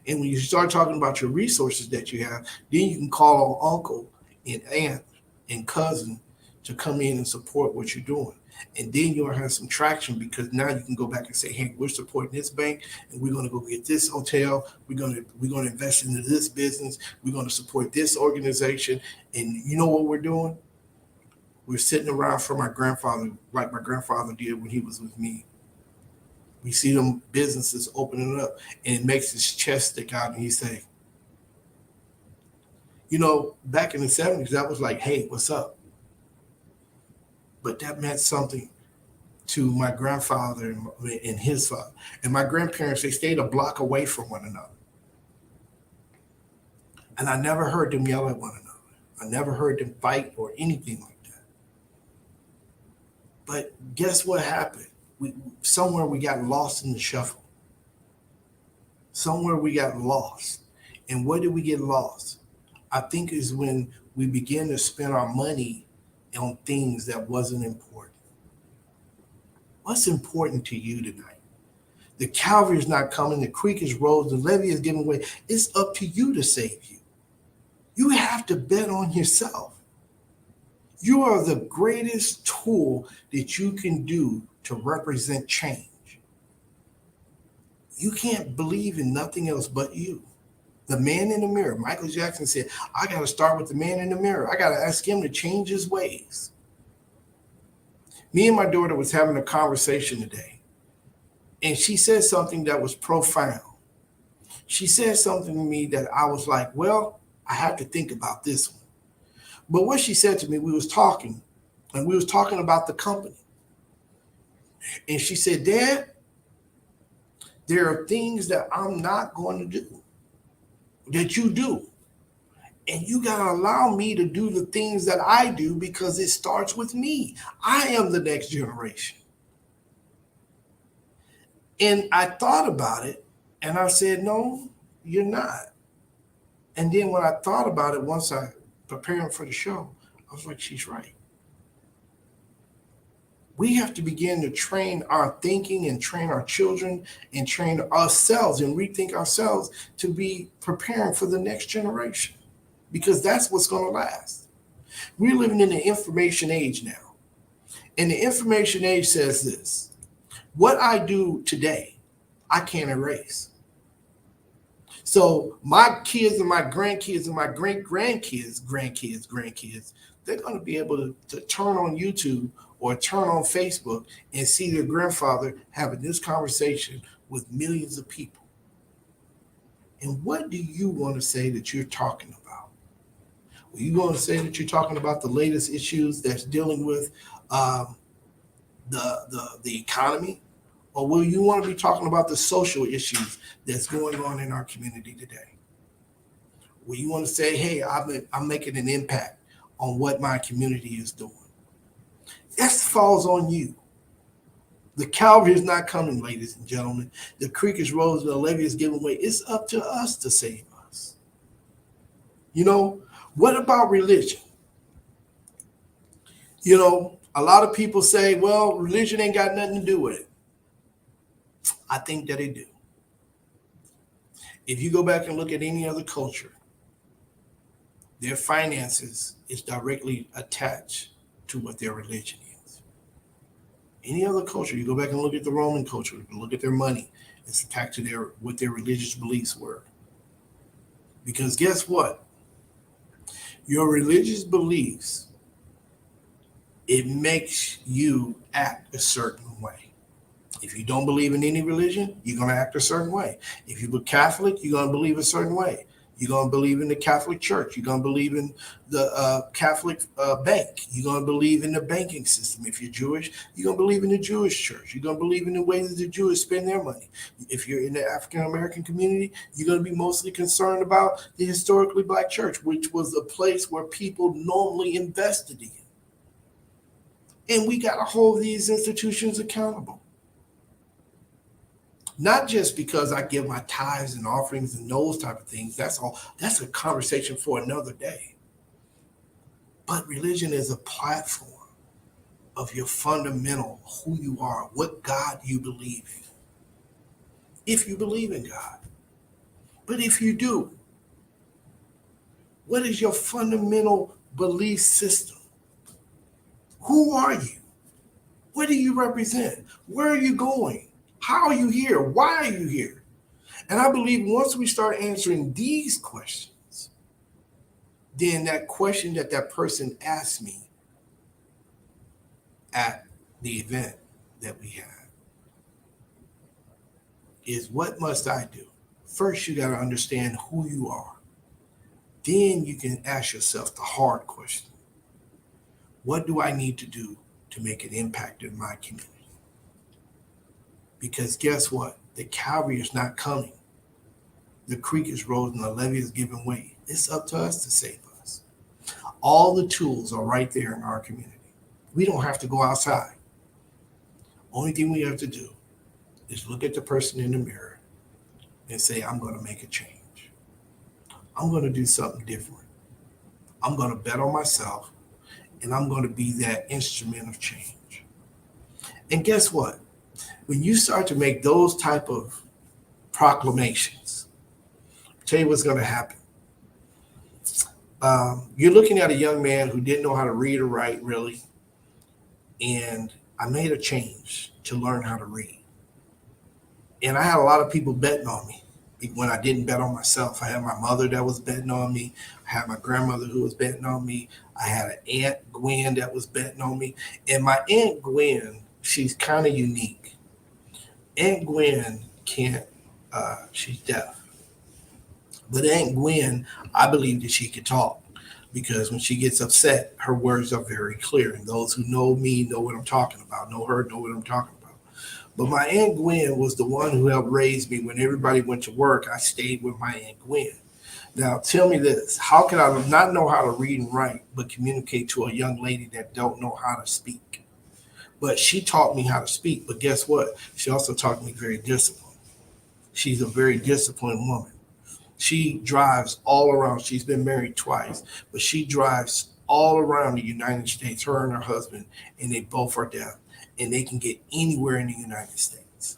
And when you start talking about your resources that you have, then you can call on uncle and aunt and cousin to come in and support what you're doing. And then you'll have some traction because now you can go back and say, hey, we're supporting this bank and we're going to go get this hotel. We're going to invest into this business. We're going to support this organization. And you know what we're doing? We're sitting around for my grandfather, like my grandfather did when he was with me. We see them businesses opening up, and it makes his chest stick out, and he say, you know, back in the 70s, that was like, hey, what's up? But that meant something to my grandfather and his father. And my grandparents, they stayed a block away from one another. And I never heard them yell at one another. I never heard them fight or anything like that. But guess what happened? Somewhere we got lost in the shuffle. Somewhere we got lost. And where did we get lost? I think is when we begin to spend our money on things that wasn't important. What's important to you tonight? The Calvary is not coming. The creek is rose. The levee is giving way. It's up to you to save you. You have to bet on yourself. You are the greatest tool that you can do to represent change. You can't believe in nothing else but you. The man in the mirror. Michael Jackson said, I got to start with the man in the mirror. I got to ask him to change his ways. Me and my daughter was having a conversation today, and she said something that was profound. She said something to me that I was like, well, I have to think about this one. But what she said to me, we was talking about the company. And she said, Dad, there are things that I'm not going to do that you do. And you got to allow me to do the things that I do because it starts with me. I am the next generation. And I thought about it and I said, no, you're not. And then when I thought about it, once I preparing for the show, I was like, she's right. We have to begin to train our thinking and train our children and train ourselves and rethink ourselves to be preparing for the next generation because that's what's going to last. We're living in the information age now. And the information age says this: what I do today, I can't erase. So my kids and my grandkids and my great grandkids, they're going to be able to turn on YouTube or turn on Facebook and see their grandfather having this conversation with millions of people. And what do you want to say that you're talking about? Are you going to say that you're talking about the latest issues that's dealing with um, the economy? Or will you want to be talking about the social issues that's going on in our community today? Will you want to say, hey, I'm making an impact on what my community is doing? That falls on you. The Calvary is not coming, ladies and gentlemen. The creek is rose and the levee is given way. It's up to us to save us. You know, what about religion? You know, a lot of people say, well, religion ain't got nothing to do with it. I think that it do. If you go back and look at any other culture, their finances is directly attached to what their religion is. Any other culture, you go back and look at the Roman culture, look at their money, it's attached to what their religious beliefs were. Because guess what? Your religious beliefs, it makes you act a certain way. If you don't believe in any religion, you're going to act a certain way. If you're Catholic, you're going to believe a certain way. You're going to believe in the Catholic Church. You're going to believe in the Catholic bank. You're going to believe in the banking system. If you're Jewish, you're going to believe in the Jewish church. You're going to believe in the way that the Jews spend their money. If you're in the African American community, you're going to be mostly concerned about the historically black church, which was a place where people normally invested in. And we got to hold these institutions accountable. Not just because I give my tithes and offerings and those type of things. That's all. That's a conversation for another day. But religion is a platform of your fundamental, who you are, what God you believe in. If you believe in God. But if you do, what is your fundamental belief system? Who are you? What do you represent? Where are you going? How are you here? Why are you here? And I believe once we start answering these questions, then that question that person asked me at the event that we had is, what must I do? First, you got to understand who you are. Then you can ask yourself the hard question. What do I need to do to make an impact in my community? Because guess what? The Calvary is not coming. The creek is rose and the levee is giving way. It's up to us to save us. All the tools are right there in our community. We don't have to go outside. Only thing we have to do is look at the person in the mirror and say, I'm going to make a change. I'm going to do something different. I'm going to bet on myself, and I'm going to be that instrument of change. And guess what? When you start to make those type of proclamations, I'll tell you what's going to happen. You're looking at a young man who didn't know how to read or write, really. And I made a change to learn how to read. And I had a lot of people betting on me when I didn't bet on myself. I had my mother that was betting on me. I had my grandmother who was betting on me. I had an Aunt Gwen that was betting on me. And my Aunt Gwen, she's kind of unique. Aunt Gwen she's deaf. But Aunt Gwen, I believe that she could talk, because when she gets upset, her words are very clear. And those who know me know what I'm talking about, know her, know what I'm talking about. But my Aunt Gwen was the one who helped raise me. When everybody went to work, I stayed with my Aunt Gwen. Now, tell me this, how can I not know how to read and write, but communicate to a young lady that don't know how to speak? But she taught me how to speak. But guess what? She also taught me very disciplined. She's a very disciplined woman. She drives all around. She's been married twice, but she drives all around the United States, her and her husband, and they both are deaf, and they can get anywhere in the United States.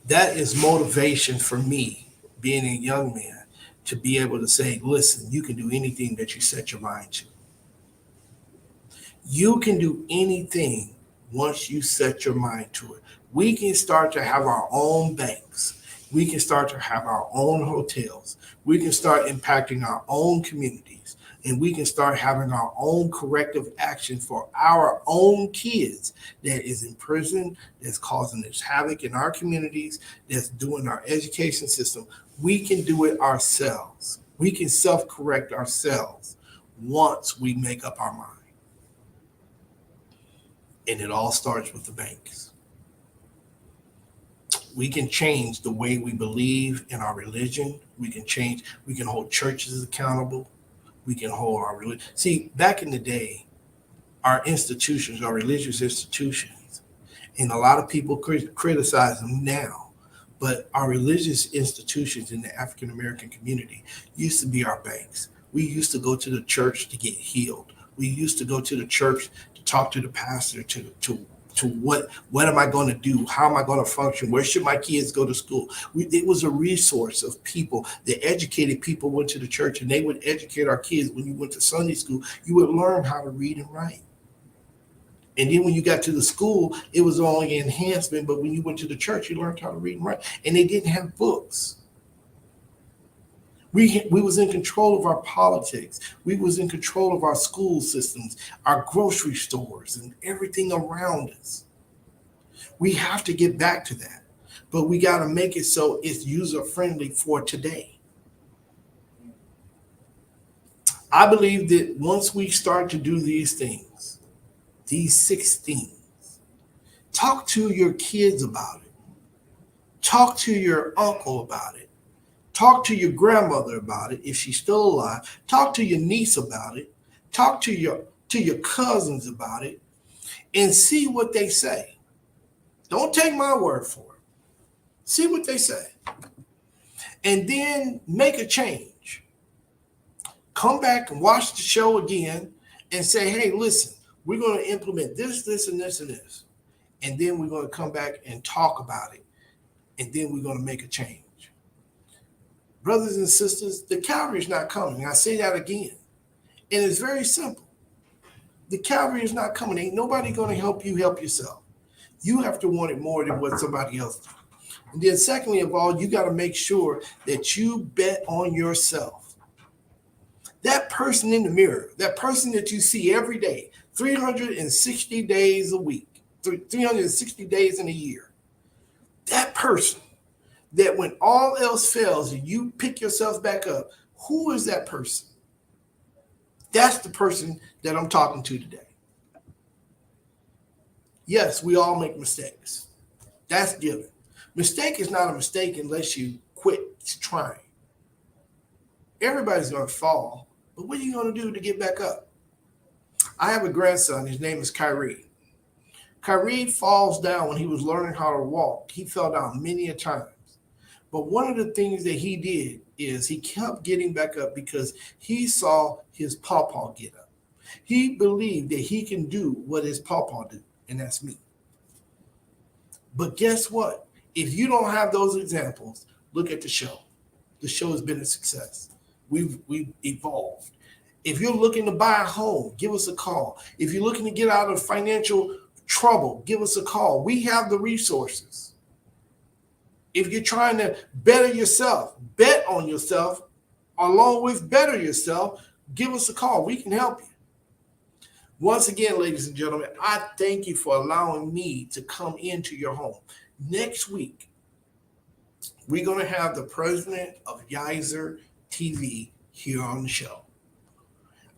That is motivation for me, being a young man, to be able to say, listen, you can do anything that you set your mind to. You can do anything once you set your mind to it. We can start to have our own banks. We can start to have our own hotels. We can start impacting our own communities. And we can start having our own corrective action for our own kids that is in prison, that's causing this havoc in our communities, that's doing our education system. We can do it ourselves. We can self correct ourselves once we make up our mind. And it all starts with the banks. We can change the way we believe in our religion. We can hold churches accountable. We can hold our religion. See, back in the day, our institutions, our religious institutions, and a lot of people criticize them now, but our religious institutions in the African American community used to be our banks. We used to go to the church to get healed. We used to go to the church to talk to the pastor to what am I going to do? How am I going to function? Where should my kids go to school? It was a resource of people. The educated people went to the church and they would educate our kids. When you went to Sunday school, you would learn how to read and write. And then when you got to the school, it was only an enhancement. But when you went to the church, you learned how to read and write. And they didn't have books. We was in control of our politics. We was in control of our school systems, our grocery stores, and everything around us. We have to get back to that. But we got to make it so it's user-friendly for today. I believe that once we start to do these things, these 6 things, talk to your kids about it. Talk to your uncle about it. Talk to your grandmother about it if she's still alive. Talk to your niece about it. Talk to your cousins about it and see what they say. Don't take my word for it. See what they say. And then make a change. Come back and watch the show again and say, hey, listen, we're going to implement this, this, and this, and this. And then we're going to come back and talk about it. And then we're going to make a change. Brothers and sisters, the cavalry is not coming. I say that again. And it's very simple. The cavalry is not coming. Ain't nobody going to help you help yourself. You have to want it more than what somebody else does. And then secondly of all, you got to make sure that you bet on yourself. That person in the mirror, that person that you see every day, 360 days a week, 360 days in a year, that person that when all else fails and you pick yourself back up, who is that person? That's the person that I'm talking to today. Yes, we all make mistakes. That's given. Mistake is not a mistake unless you quit trying. Everybody's going to fall, but what are you going to do to get back up? I have a grandson. His name is Kyrie. Kyrie falls down when he was learning how to walk. He fell down many a time. But one of the things that he did is he kept getting back up because he saw his pawpaw get up. He believed that he can do what his pawpaw do, and that's me. But guess what? If you don't have those examples, look at the show. The show has been a success. We've evolved. If you're looking to buy a home, give us a call. If you're looking to get out of financial trouble, give us a call. We have the resources. If you're trying to better yourself, bet on yourself, along with better yourself, give us a call. We can help you. Once again, ladies and gentlemen, I thank you for allowing me to come into your home. Next week, we're going to have the president of Yizer TV here on the show.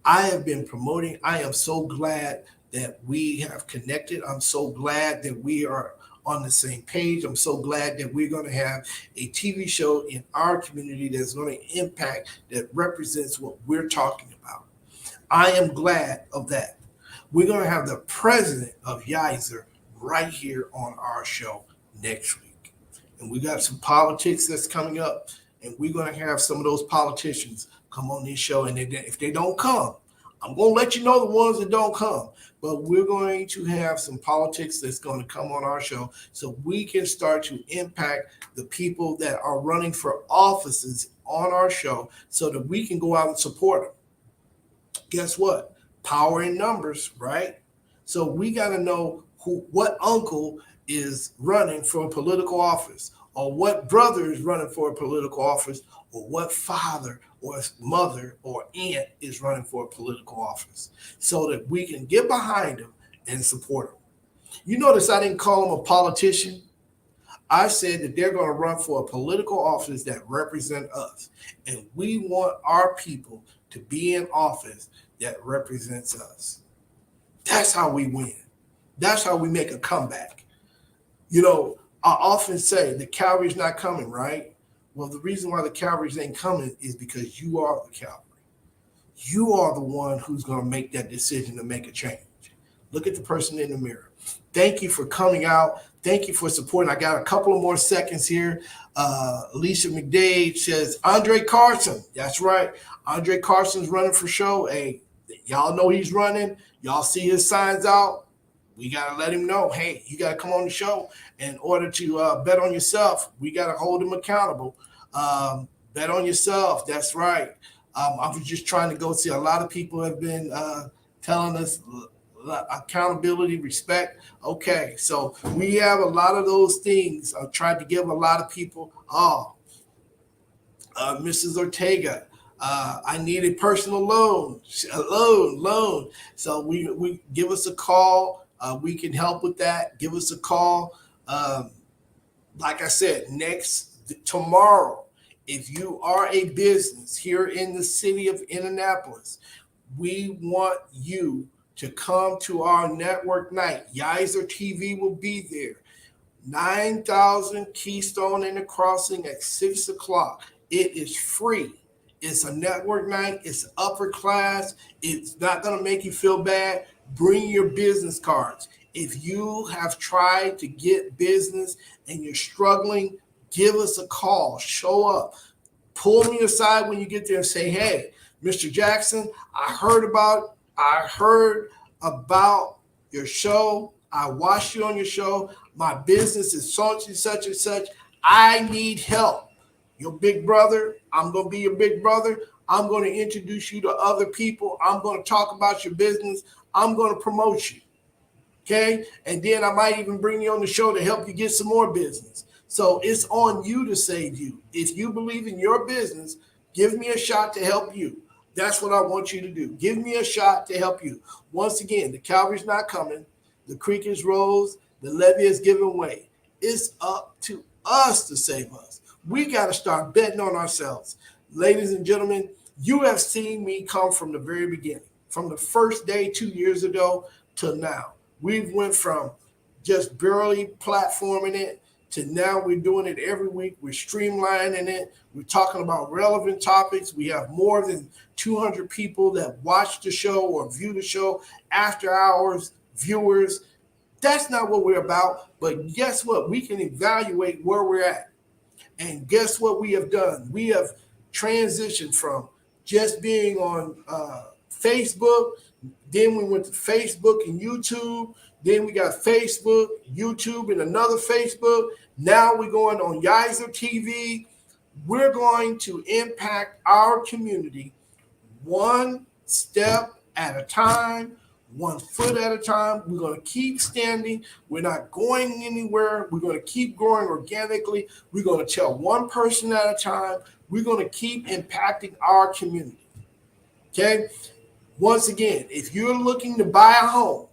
I have been promoting. I am so glad that we have connected. I'm so glad that we are on the same page. I'm so glad that we're going to have a TV show in our community that's going to impact, that represents what we're talking about. I am glad of that. We're going to have the president of Yizer right here on our show next week. And we got some politics that's coming up, and we're going to have some of those politicians come on this show. And if they don't come, I'm going to let you know the ones that don't come. But we're going to have some politics that's going to come on our show so we can start to impact the people that are running for offices on our show so that we can go out and support them. Guess what? Power in numbers, right? So we got to know what uncle is running for political office. or what brother is running for a political office, or what father or mother or aunt is running for a political office, so that we can get behind them and support them. You notice I didn't call them a politician. I said that they're going to run for a political office that represent us. And we want our people to be in office that represents us. That's how we win. That's how we make a comeback. You know, I often say the cavalry's not coming, right? Well, the reason why the cavalry's ain't coming is because you are the cavalry. You are the one who's going to make that decision to make a change. Look at the person in the mirror. Thank you for coming out. Thank you for supporting. I got a couple of more seconds here. Alicia McDade says, Andre Carson. That's right. Andre Carson's running for show. Hey, y'all know he's running. Y'all see his signs out. We got to let him know, hey, you got to come on the show. In order to bet on yourself, we got to hold him accountable. Bet on yourself. That's right. I was just trying to go see. A lot of people have been telling us accountability, respect. Okay, so we have a lot of those things. I've tried to give a lot of people. Mrs. Ortega, I need a personal loan. So we give us a call. We can help with that. Give us a call. Like I said, tomorrow, if you are a business here in the city of Indianapolis, we want you to come to our network night. Yizer TV will be there. 9,000 Keystone in the Crossing at 6 o'clock. It is free. It's a network night. It's upper class. It's not going to make you feel bad. Bring your business cards. If you have tried to get business and you're struggling, give us a call. Show up. Pull me aside when you get there and say, hey, Mr. Jackson, I heard about your show. I watched you on your show. My business is such and such and such. I need help. Your big brother, I'm going to be your big brother. I'm going to introduce you to other people. I'm going to talk about your business. I'm going to promote you. Okay? And then I might even bring you on the show to help you get some more business. So it's on you to save you. If you believe in your business, give me a shot to help you. That's what I want you to do. Give me a shot to help you. Once again, the cavalry's not coming. The creek is rose. The levee is giving way. It's up to us to save us. We got to start betting on ourselves. Ladies and gentlemen, you have seen me come from the very beginning, from the first day 2 years ago to now. We've went from just barely platforming it to now we're doing it every week. We're streamlining it. We're talking about relevant topics. We have more than 200 people that watch the show or view the show, after hours viewers. That's not what we're about. But guess what? We can evaluate where we're at. And guess what we have done? We have transitioned from just being on Facebook. Then we went to Facebook and YouTube. Then we got Facebook, YouTube, and another Facebook. Now we're going on Yizer TV. We're going to impact our community one step at a time, 1 foot at a time. We're going to keep standing. We're not going anywhere. We're going to keep growing organically. We're going to tell one person at a time. We're going to keep impacting our community. Okay? Once again, if you're looking to buy a home,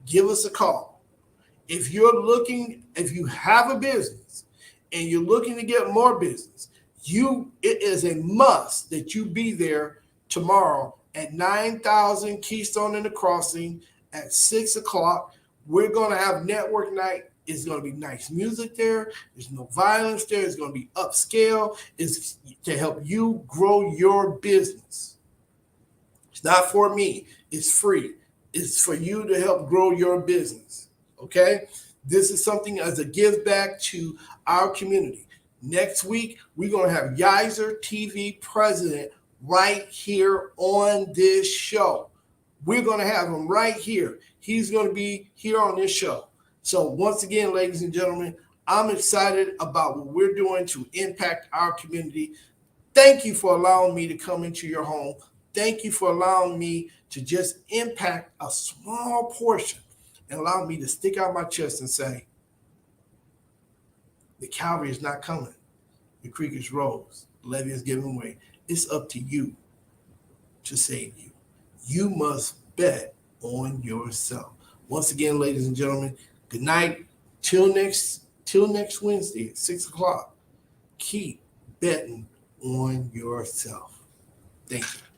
give us a call. If you have a business and you're looking to get more business, it is a must that you be there tomorrow at 9,000 Keystone in the Crossing at 6 o'clock. We're going to have network night. It's going to be nice music there. There's no violence there. It's going to be upscale. It's to help you grow your business. It's not for me. It's free. It's for you to help grow your business. Okay? This is something as a give back to our community. Next week, we're going to have Yizer TV president right here on this show. We're going to have him right here. He's going to be here on this show. So once again, ladies and gentlemen, I'm excited about what we're doing to impact our community. Thank you for allowing me to come into your home. Thank you for allowing me to just impact a small portion and allow me to stick out my chest and say, The cavalry is not coming. The creek is rose. The levee is giving way. It's up to you to save you. You must bet on yourself. Once again, ladies and gentlemen, good night. Till next Wednesday at 6:00. Keep betting on yourself. Thank you.